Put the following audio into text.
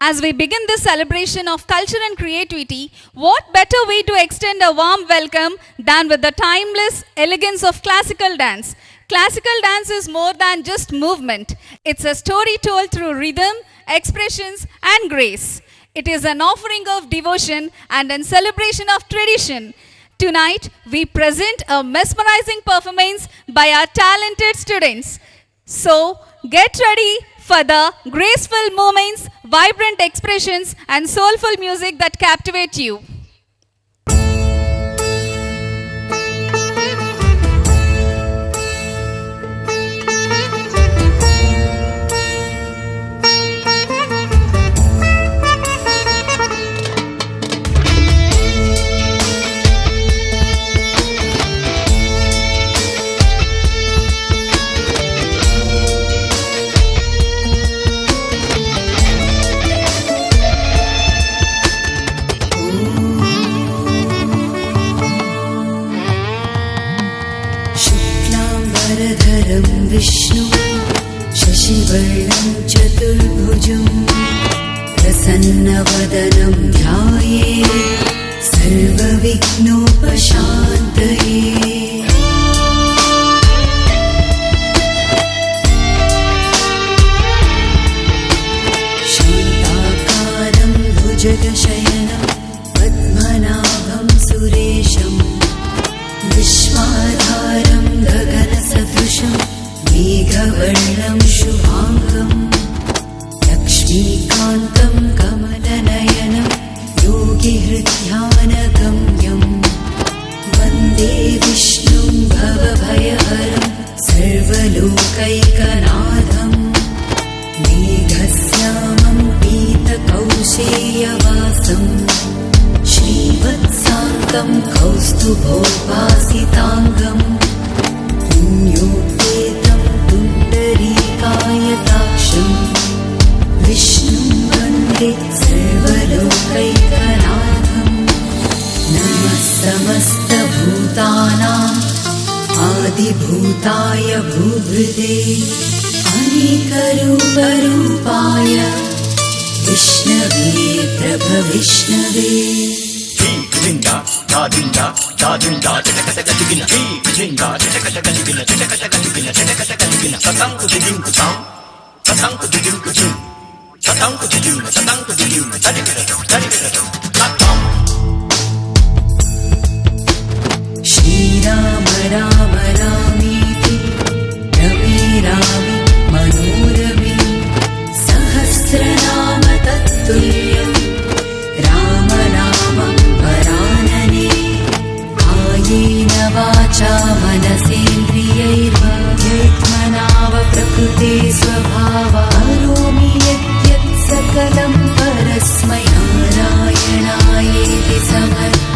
As we begin this celebration of culture and creativity, what better way to extend a warm welcome than with the timeless elegance of classical dance? Classical dance is more than just movement. It's a story told through rhythm, expressions, and grace. It is an offering of devotion and a celebration of tradition. Tonight, we present a mesmerizing performance by our talented students. So, get ready for the graceful movements, vibrant expressions, and soulful music that captivate you. Vishnu शशिवर्णं चतुर्भुजं प्रसन्नवदनं ध्यायेत् सर्वविघ्नोपशान्तये शान्ताकारं भुजगशयनं पद्मनाभं सुरेशं विश्वाधारं गगनसदृशं मेघवर्णं शुभाङ्गं लक्ष्मीकान्तं कमलनयनं योगिहृद्ध्यानगम्यं वन्दे विष्णुं भवभयहरं सर्वलोकैकनाथं मेघश्यामं पीतकौशेयवासं श्रीवत्साङ्गं कौस्तुभोपासिताङ्गं पुण्योपेतं पुण्डरीकायताक्षं विष्णुं वन्दे सर्वलोकैकनाथं नमः समस्तभूतानाम् आदिभूताय भूभृते अनेकरूपरूपाय विष्णवे प्रभविष्णवे Jinda, da jinda, da jinda, chaka chaka chigina. Jinda, chaka chaka chigina, chaka chaka chigina, chaka chaka chigina. Satang ku jing ku tang, satang ku jing ku jing, satang ku jing, satang ku jing, tadi kita, satang. Shri Ram Ram Ramiti, Rame Rame Manorame, Sahasranama Tattulya. कायेन वाचा मनसेन्द्रियैर्वा यत्मनाव प्रकृते स्वभावा करोमि यत् सकलं परस्मै नारायणायेति समर्पयामि